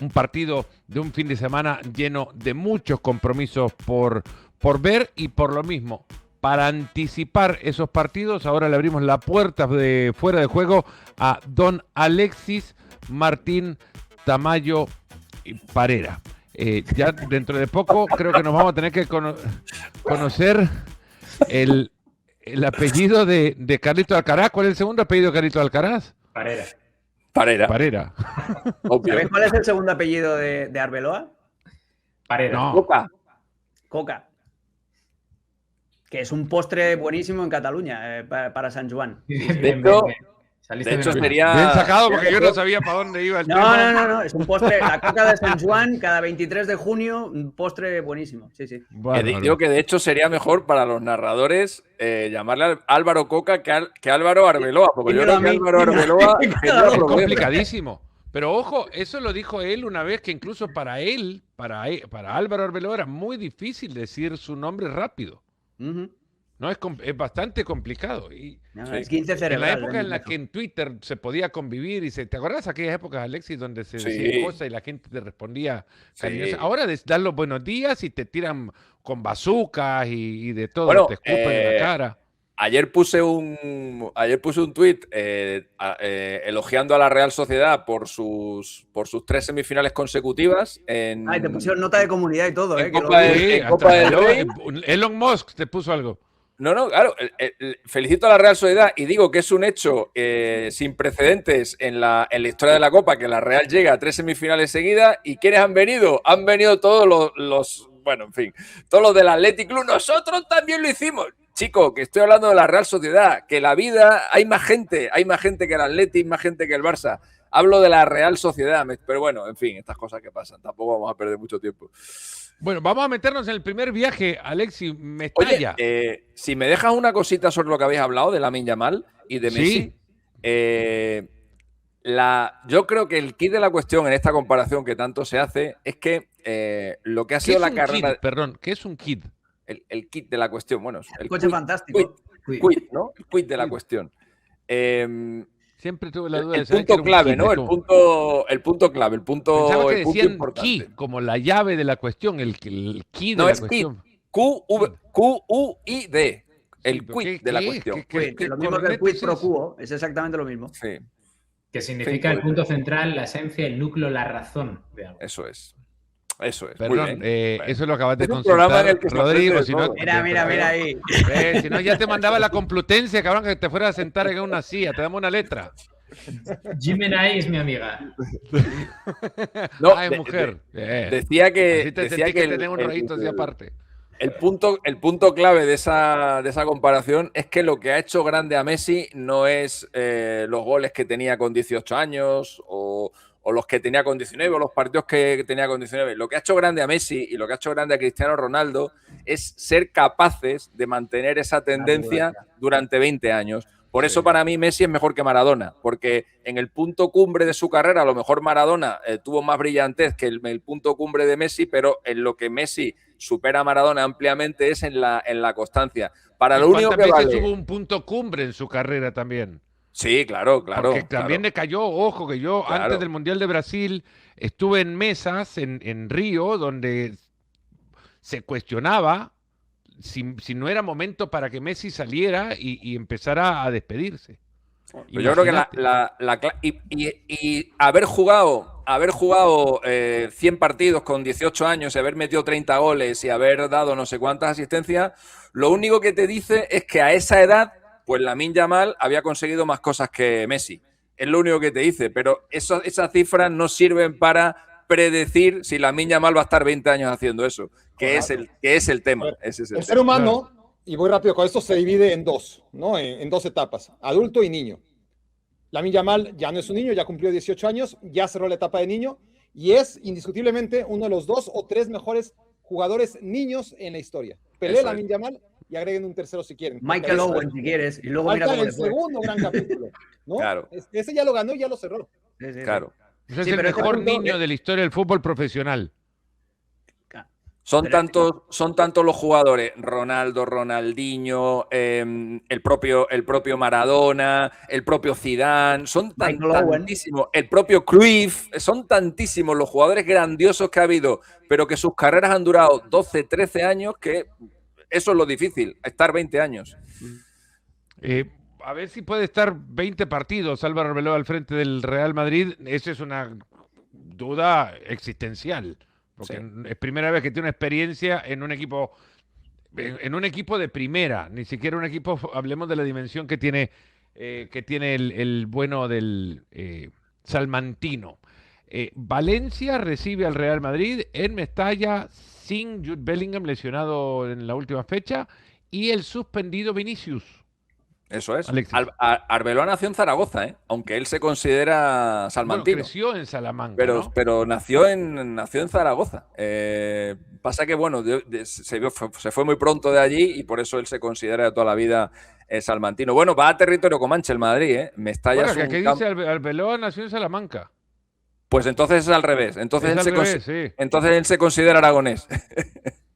un partido de un fin de semana lleno de muchos compromisos por ver y por lo mismo. Para anticipar esos partidos, ahora le abrimos la puerta de fuera de juego a don Alexis Martín Tamayo Parera. Ya dentro de poco creo que nos vamos a tener que conocer el apellido de Carlito Alcaraz. ¿Cuál es el segundo apellido de Carlito Alcaraz? Parera. ¿Sabes cuál es el segundo apellido de Arbeloa? Parera. No. Coca. Que es un postre buenísimo en Cataluña para San Juan. De hecho, sería... Bien sacado, porque yo no sabía para dónde iba el tema. No. Es un postre, la coca de San Juan, cada 23 de junio, un postre buenísimo. Sí. Bueno, digo que de hecho sería mejor para los narradores llamarle Álvaro Coca que Álvaro Arbeloa, porque yo creo que Álvaro Arbeloa es complicadísimo. Pero ojo, eso lo dijo él una vez, que incluso para él, para Álvaro Arbeloa, era muy difícil decir su nombre rápido. No, es bastante complicado. Y es 15 cerebral. En la época en la que en Twitter se podía convivir, ¿te acuerdas aquellas épocas, Alexis, donde se decía cosas y la gente te respondía cariñosa? Ahora dan los buenos días y te tiran con bazucas y de todo, bueno, te escupen en la cara. Ayer puse un tuit elogiando a la Real Sociedad por sus 3 semifinales consecutivas. Te pusieron nota de comunidad y todo. Copa del Rey. Elon Musk te puso algo. No, claro. Felicito a la Real Sociedad y digo que es un hecho sin precedentes en la historia de la Copa, que la Real llega a 3 semifinales seguidas. ¿Y quiénes han venido? Han venido todos los bueno, en fin, todos los del Athletic Club. Nosotros también lo hicimos. Chico, que estoy hablando de la Real Sociedad, que la vida, hay más gente que el Athletic, más gente que el Barça. Hablo de la Real Sociedad, pero bueno, en fin, estas cosas que pasan, tampoco vamos a perder mucho tiempo. Bueno, vamos a meternos en el primer viaje, Alexis Mestalla. Oye, si me dejas una cosita sobre lo que habéis hablado de Lamine Yamal y de Messi, yo creo que el kit de la cuestión en esta comparación que tanto se hace es que lo que ha sido la carrera... Perdón, ¿qué es un kit? El kit de la cuestión, bueno, el coche fantástico. Quid, ¿no? El quid de la cuestión. Siempre tuve la duda de saber punto clave, ¿no? El punto clave, el punto Pensaba que decían importante. key, como la llave de la cuestión, el key de no, la es cuestión. Q-U-I-D. El quid de la cuestión. Lo mismo que el quid pro quo, es exactamente lo mismo. Sí. Que significa el punto central, la esencia, el núcleo, la razón de algo. Eso es. Perdón, eso lo acabas de consultar, Rodrigo. Si no, mira ahí. Si no, ya te mandaba la Complutense, cabrón, que te fueras a sentar en una silla. Te damos una letra. Jimenai es mi amiga. No, es mujer. Decía que tener un rollito así aparte. El punto clave de esa comparación es que lo que ha hecho grande a Messi no es los goles que tenía con 18 años o los que tenía con 19 o los partidos que tenía con 19. Lo que ha hecho grande a Messi y lo que ha hecho grande a Cristiano Ronaldo es ser capaces de mantener esa tendencia durante 20 años. Por eso para mí Messi es mejor que Maradona, porque en el punto cumbre de su carrera a lo mejor Maradona tuvo más brillantez que el punto cumbre de Messi, pero en lo que Messi supera a Maradona ampliamente es en la constancia. Para lo único que vale... tuvo un punto cumbre en su carrera también. Sí, claro. Porque también le cayó, ojo, que yo antes del Mundial de Brasil estuve en mesas en Río donde se cuestionaba si no era momento para que Messi saliera y empezara a despedirse. Pues yo creo que y haber jugado 100 partidos con 18 años y haber metido 30 goles y haber dado no sé cuántas asistencias, lo único que te dice es que a esa edad pues Lamine Yamal había conseguido más cosas que Messi. Es lo único que te dice, pero esas cifras no sirven para predecir si Lamine Yamal va a estar 20 años haciendo eso, que es el tema. Ese es el ser humano, y voy rápido con esto, se divide en dos, ¿no? En dos etapas, adulto y niño. Lamine Yamal ya no es un niño, ya cumplió 18 años, ya cerró la etapa de niño y es indiscutiblemente uno de los 2 o 3 mejores jugadores niños en la historia. Pelé, Lamine Yamal, y agreguen un tercero si quieren. Michael Owen, si quieres. Y luego mira el segundo gran capítulo, ¿no? Claro. Ese ya lo ganó y ya lo cerró. Claro. Es el mejor niño de la historia del fútbol profesional. Son tantos los jugadores, Ronaldo, Ronaldinho, el propio Maradona, el propio Zidane, son tantísimos, el propio Cruyff, son tantísimos los jugadores grandiosos que ha habido, pero que sus carreras han durado 12, 13 años, que eso es lo difícil, estar 20 años. A ver si puede estar 20 partidos Álvaro Arbeloa al frente del Real Madrid, esa es una duda existencial. Porque es primera vez que tiene una experiencia en un equipo de primera, ni siquiera un equipo, hablemos de la dimensión que tiene el bueno del salmantino. Valencia recibe al Real Madrid en Mestalla sin Jude Bellingham lesionado en la última fecha y el suspendido Vinicius. Eso es. Arbeloa nació en Zaragoza, aunque él se considera salmantino. Bueno, creció en Salamanca, pero nació en Zaragoza. Pasa que, bueno, se fue muy pronto de allí y por eso él se considera de toda la vida salmantino. Bueno, va a territorio comanche el Madrid, Mestalla. Bueno, que aquí dice Arbeloa nació en Salamanca. Pues entonces es al revés. Entonces él se considera aragonés.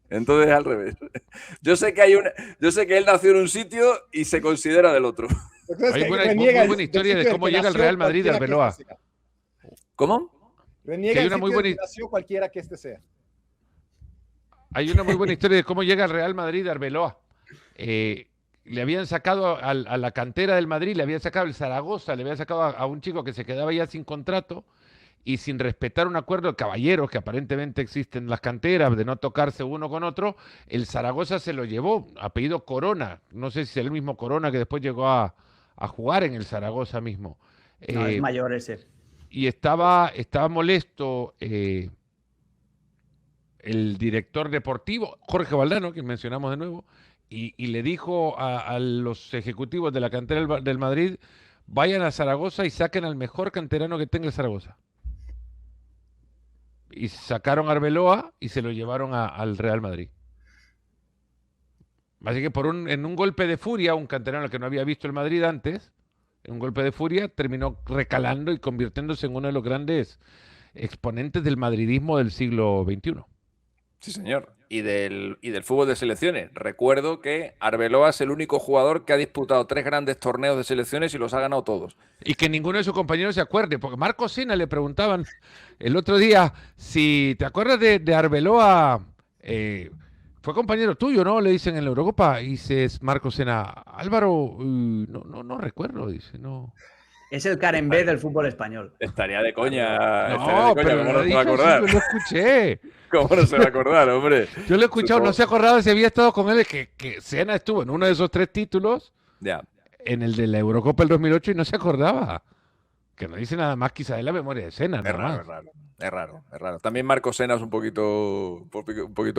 Entonces al revés. Yo sé que él nació en un sitio y se considera del otro. Hay muy buena historia de cómo llega el Real Madrid de Arbeloa. ¿Cómo? Reniega el sitio de nació cualquiera que este sea. Hay una muy buena historia de cómo llega el Real Madrid de Arbeloa. Le habían sacado a la cantera del Madrid, le habían sacado el Zaragoza, le habían sacado a un chico que se quedaba ya sin contrato. Y sin respetar un acuerdo de caballeros que aparentemente existen en las canteras, de no tocarse uno con otro, el Zaragoza se lo llevó, apellido Corona. No sé si es el mismo Corona que después llegó a jugar en el Zaragoza mismo. No, es mayor ese. Y estaba molesto el director deportivo, Jorge Valdano, que mencionamos de nuevo, y le dijo a los ejecutivos de la cantera del Madrid, vayan a Zaragoza y saquen al mejor canterano que tenga el Zaragoza. Y sacaron a Arbeloa y se lo llevaron al Real Madrid. Así que en un golpe de furia, un canterano que no había visto el Madrid antes, en un golpe de furia, terminó recalando y convirtiéndose en uno de los grandes exponentes del madridismo del siglo XXI. Sí, señor. Y del fútbol de selecciones. Recuerdo que Arbeloa es el único jugador que ha disputado 3 grandes torneos de selecciones y los ha ganado todos. Y que ninguno de sus compañeros se acuerde, porque Marco Sena le preguntaban el otro día si te acuerdas de Arbeloa, fue compañero tuyo, ¿no? Le dicen en la Eurocopa, y dice Marco Sena, Álvaro, no recuerdo, dice, no. Es el Karen B del fútbol español. Estaría de coña. No, pero ¿cómo no se va a acordar? Yo lo escuché. ¿Cómo no se va a acordar, hombre? Yo lo he escuchado, no se acordaba si había estado con él, que Sena estuvo en uno de esos 3 títulos, en el de la Eurocopa del 2008, y no se acordaba. Que no dice nada más quizá de la memoria de Sena. Es raro. También Marco Sena es un poquito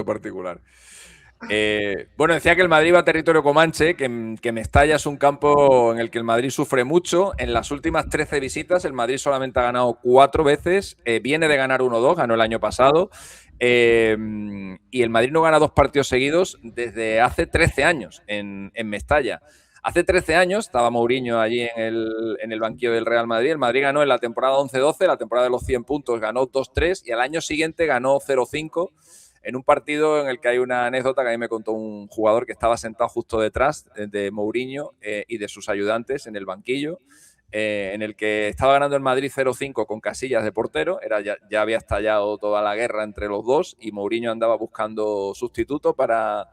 particular. Bueno, decía que el Madrid va a territorio comanche, que Mestalla es un campo en el que el Madrid sufre mucho. En las últimas 13 visitas, el Madrid solamente ha ganado 4 veces. Viene de ganar 1-2, ganó el año pasado. Y el Madrid no gana 2 partidos seguidos desde hace 13 años en Mestalla. Hace 13 años estaba Mourinho allí en el banquillo del Real Madrid. El Madrid ganó en la temporada 11-12, la temporada de los 100 puntos, ganó 2-3 y al año siguiente ganó 0-5 en un partido en el que hay una anécdota que a mí me contó un jugador que estaba sentado justo detrás de Mourinho y de sus ayudantes en el banquillo, en el que estaba ganando el Madrid 0-5 con Casillas de portero. Ya había estallado toda la guerra entre los dos y Mourinho andaba buscando sustituto para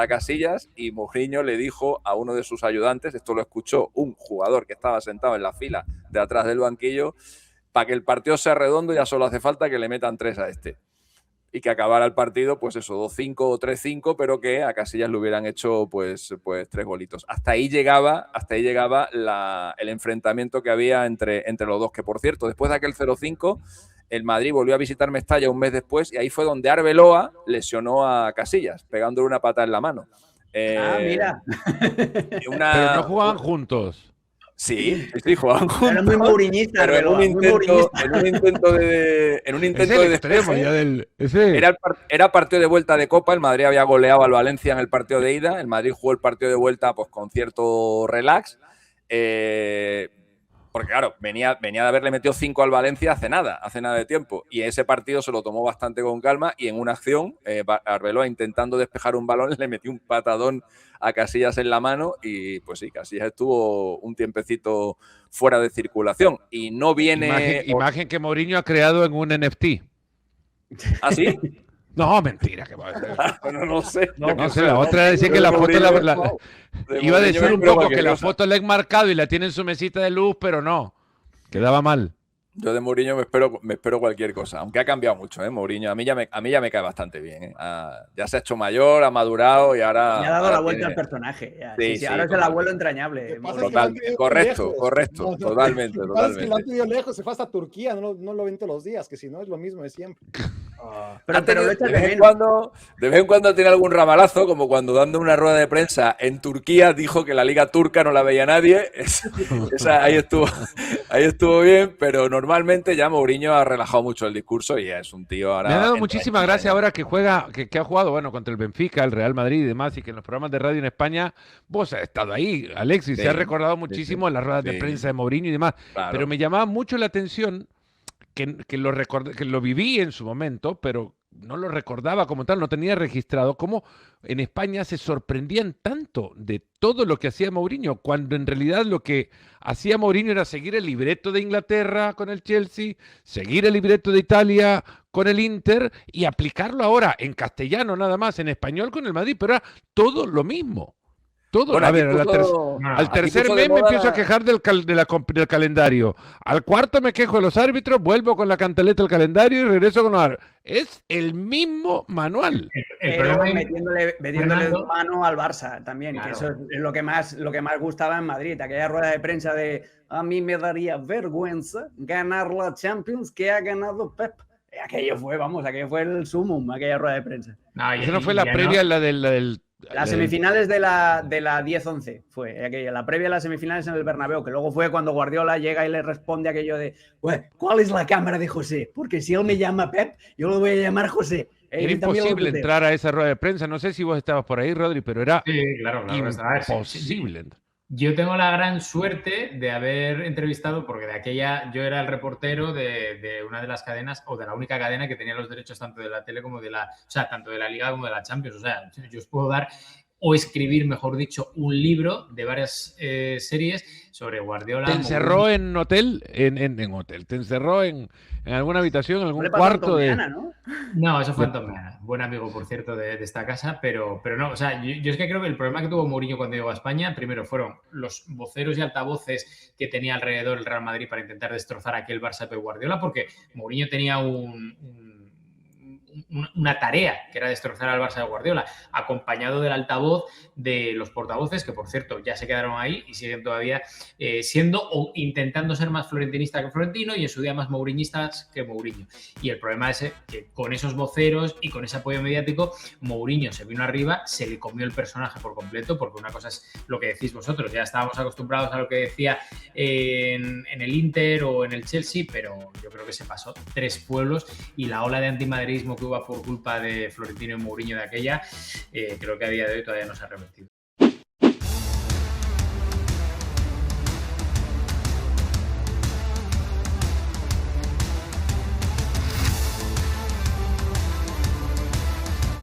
Casillas, y Mourinho le dijo a uno de sus ayudantes, esto lo escuchó un jugador que estaba sentado en la fila de atrás del banquillo, para que el partido sea redondo ya solo hace falta que le metan 3 a este. Y que acabara el partido, pues eso, 2-5 o 3-5, pero que a Casillas le hubieran hecho pues 3 golitos. Hasta ahí llegaba el enfrentamiento que había entre los dos, que por cierto, después de aquel 0-5, el Madrid volvió a visitar Mestalla un mes después y ahí fue donde Arbeloa lesionó a Casillas, pegándole una pata en la mano. Mira. Pero no jugaban juntos. Sí, jugaban juntos. Era muy mouriñista, pero en un intento de extremo ya era partido de vuelta de Copa. El Madrid había goleado al Valencia en el partido de ida. El Madrid jugó el partido de vuelta pues con cierto relax. porque claro, venía de haberle metido 5 al Valencia hace nada de tiempo, y ese partido se lo tomó bastante con calma, y en una acción, Arbeloa intentando despejar un balón le metió un patadón a Casillas en la mano, y pues sí, Casillas estuvo un tiempecito fuera de circulación, y no viene... Imagen que Mourinho ha creado en un NFT. ¿Ah, sí? No, mentira. Que va a ser. Bueno, no sé. No sé, la otra decía que la foto iba a decir un poco que la foto la he enmarcado y la tiene en su mesita de luz, pero no, quedaba mal. Yo de Mourinho me espero cualquier cosa, aunque ha cambiado mucho, Mourinho. A mí ya me cae bastante bien. Ya se ha hecho mayor, ha madurado y ahora... Le ha dado la vuelta al personaje. Ya. Sí, ahora es el abuelo entrañable. Correcto, totalmente. Que lo han pedido lejos, se fue hasta Turquía, no lo ven todos los días, que si no es lo mismo de siempre. Pero lo de vez en cuando tiene algún ramalazo, como cuando dando una rueda de prensa en Turquía dijo que la liga turca no la veía nadie. Ahí estuvo bien, pero normalmente ya Mourinho ha relajado mucho el discurso y es un tío ahora... Me ha dado muchísima gracia ahora que juega, que ha jugado, bueno, contra el Benfica, el Real Madrid y demás, y que en los programas de radio en España, vos has estado ahí, Alexis, se ha recordado muchísimo en las ruedas de prensa de Mourinho y demás, claro. Pero me llamaba mucho la atención que lo viví en su momento, pero no lo recordaba como tal, no tenía registrado, cómo en España se sorprendían tanto de todo lo que hacía Mourinho, cuando en realidad lo que hacía Mourinho era seguir el libreto de Inglaterra con el Chelsea, seguir el libreto de Italia con el Inter y aplicarlo ahora en castellano nada más, en español con el Madrid, pero era todo lo mismo. Todo. Bueno, a ver, al tercer mes me empiezo a quejar del calendario. Al cuarto me quejo de los árbitros, vuelvo con la cantaleta del calendario y regreso con los árbitros. Es el mismo manual. Pero metiéndole mano al Barça también, claro. Que eso es lo que más gustaba en Madrid. Aquella rueda de prensa de a mí me daría vergüenza ganar la Champions que ha ganado Pep. Aquello fue el sumum, aquella rueda de prensa. Eso no fue la previa, no. la del... Las semifinales de la 10-11 fue aquella, la previa a las semifinales en el Bernabéu, que luego fue cuando Guardiola llega y le responde aquello de ¿cuál es la cámara de José? Porque si él me llama Pep, yo lo voy a llamar José. Era imposible entrar a esa rueda de prensa, no sé si vos estabas por ahí, Rodri, pero era imposible. Yo tengo la gran suerte de haber entrevistado, porque de aquella yo era el reportero de una de las cadenas, o de la única cadena que tenía los derechos tanto de la tele como tanto de la Liga como de la Champions. O sea, yo os puedo dar o escribir, mejor dicho, un libro de varias series sobre Guardiola. ¿Te encerró en hotel? En hotel. ¿Te encerró en alguna habitación, en algún cuarto de...? No, eso fue Antomeana. Buen amigo, por cierto, de esta casa, pero no, o sea, yo es que creo que el problema que tuvo Mourinho cuando llegó a España, primero fueron los voceros y altavoces que tenía alrededor el Real Madrid para intentar destrozar aquel Barça de Pep Guardiola, porque Mourinho tenía una tarea, que era destrozar al Barça de Guardiola, acompañado del altavoz de los portavoces, que por cierto ya se quedaron ahí y siguen todavía siendo o intentando ser más florentinista que Florentino y en su día más mouriñistas que Mourinho. Y el problema es que con esos voceros y con ese apoyo mediático, Mourinho se vino arriba, se le comió el personaje por completo, porque una cosa es lo que decís vosotros, ya estábamos acostumbrados a lo que decía en el Inter o en el Chelsea, pero yo creo que se pasó 3 pueblos y la ola de antimadridismo que hubo por culpa de Florentino y Mourinho de aquella, creo que a día de hoy todavía no se ha revertido.